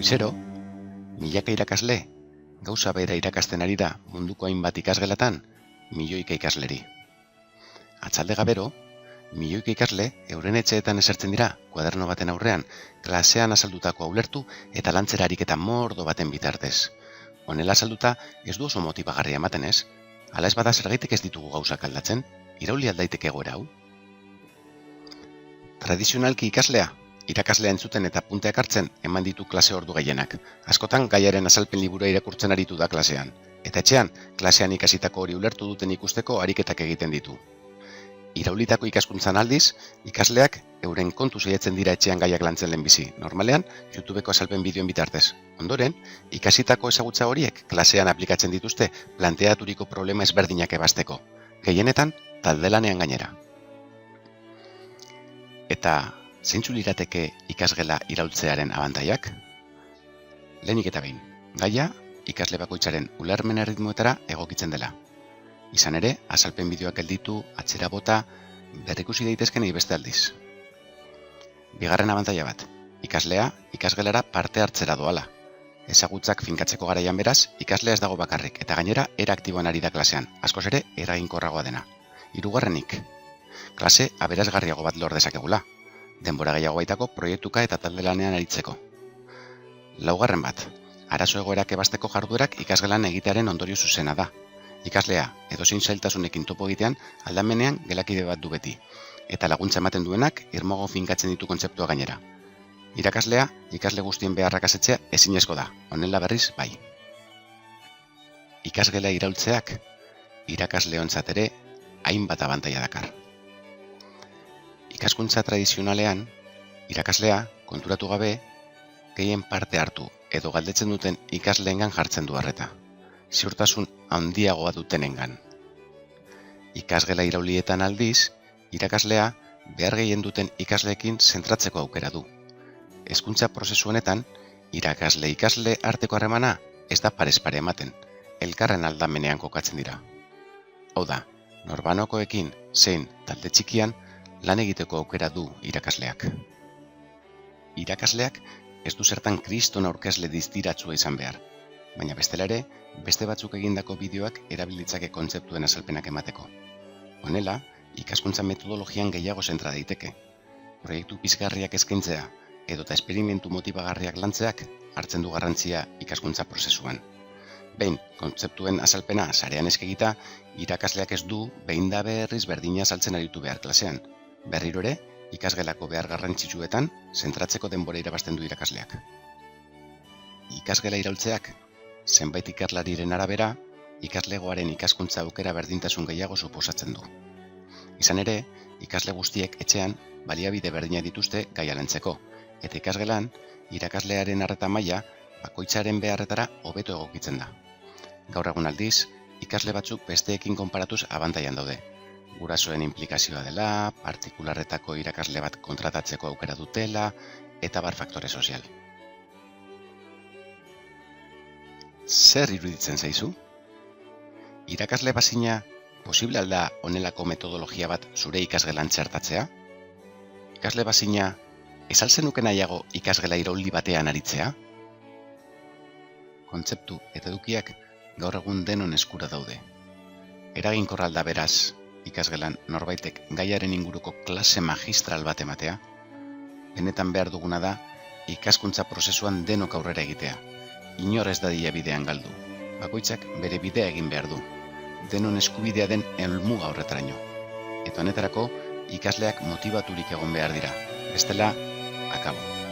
Goizero, milaka irakasle, gauza bera irakasten ari da munduko hainbat ikasgelatan, milioika ikasleri. Atzalde gabero, milioika ikasle euren etxeetan esertzen dira kuaderno baten aurrean, klasean azaldutakoa ulertu eta lantzera ariketa mordo baten bitartez. Honela azalduta ez du oso motibagarria ematen ez? Hala ez bada zergaitik ez ditugu gauzak aldatzen, irauli aldaiteke egoera hau? Tradizionalki irakaslea entzuten eta punteak hartzen eman ditu klase ordu gehienak. Askotan gaiaren azalpen liburua irakurtzen aritu da klasean. Eta etxean, klasean ikasitako hori ulertu duten ikusteko ariketak egiten ditu. Iraulitako ikaskuntzan aldiz, ikasleak euren kontu saiatzen dira etxean gaiak lantzen lehenbizi. Normalean, YouTubeko azalpen bideoen bitartez. Ondoren, ikasitako ezagutza horiek klasean aplikatzen dituzte planteaturiko problema ezberdinak ebazteko. Gehienetan, taldelanean gainera. Eta zeintzu lirateke ikasgela iraultzearen abantaiak? Lehenik eta behin, gaia ikasle bakoitzaren ulermen erritmoetara egokitzen dela. Izan ere, azalpen bideoak gelditu, atzera bota, berrikusi daitezkenei beste aldiz. Bigarren abantaia bat, ikaslea ikasgelara parte hartzera doala. Ezagutzak finkatzeko garaian beraz, ikaslea ez dago bakarrik, eta gainera era aktiboan ari da klasean, askoz ere eraginkorragoa dena. Hirugarrenik, klase aberasgarriago bat lor dezakegula, denbora gehiago baitako proiektuka eta talde lanean aritzeko. Laugarren bat, arazo egoerak ebazteko jarduerak ikasgelan egitearen ondorio zuzena da. Ikaslea edozein zailtasunekin topo egitean aldamenean gelakide bat du beti, eta laguntza ematen duenak irmogo finkatzen ditu kontzeptua gainera. Irakaslea, ikasle guztien beharrak asetzea ezinezko da, honela berriz bai. Ikasgela iraultzeak, irakasleontzat ere hainbat abantaia dakar. Ikaskuntza tradizionalean, irakaslea konturatu gabe gehien parte hartu edo galdetzen duten ikasleengan jartzen du arreta. Ziurtasun handiagoa dutenengan. Ikasgela iraulietan aldiz, irakaslea behar gehien duten ikasleekin zentratzeko aukera du. Hezkuntza prozesu honetan, irakasle-ikasle arteko harremana ez da parez pare ematen, elkarren aldamenean kokatzen dira. Hau da, norbanokoekin zein talde txikian lan egiteko aukera du irakasleak. Irakasleak ez du zertan kriston aurkezle distiratsua izan behar, baina bestela ere, beste batzuk egindako bideoak erabilitzake kontzeptuen azalpenak emateko. Honela, ikaskuntza metodologian gehiago zentra daiteke. Proiektu pizgarriak eskaintzea edota esperimentu motibagarriak lantzeak hartzen du garrantzia ikaskuntza prozesuan. Behin, kontzeptuen azalpena sarean eskegita, irakasleak ez du behin da berriz berdina azaltzen aritu behar klasean. Berriro ere, ikasgelako behar garrantzitsuetan zentratzeko denbora irabazten du irakasleak. Ikasgela iraultzeak, zenbait ikerlariren arabera, ikaslegoaren ikaskuntza aukera berdintasun gehiago suposatzen du. Izan ere, ikasle guztiek etxean baliabide berdina dituzte gaia lantzeko, eta ikasgelan, irakaslearen arreta maila bakoitzaren beharretara hobeto egokitzen da. Gaur egun aldiz, ikasle batzuk besteekin konparatuz abantailan daude. Gurasoen inplikazioa dela, partikularretako irakasle bat kontratatzeko aukera dutela, eta bar faktore sozial. Zer iruditzen zaizu? Irakasle bazina, posible alda honelako metodologia bat zure ikasgelan txertatzea? Ikasle bazina, ez alzen nuke nahiago ikasgela irauli batean aritzea? Kontzeptu eta edukiak gaur egun denon eskura daude. Eraginkorra alda beraz, ikasgelan norbaitek gaiaren inguruko klase magistral bat ematea? Benetan behar duguna da, ikaskuntza prozesuan denok aurrera egitea. Inor ez dadila bidean galdu. Bakoitzak bere bidea egin behar du. Denon eskubidea den helmuga horretaraino. Eta honetarako ikasleak motibaturik egon behar dira. Bestela, akabo.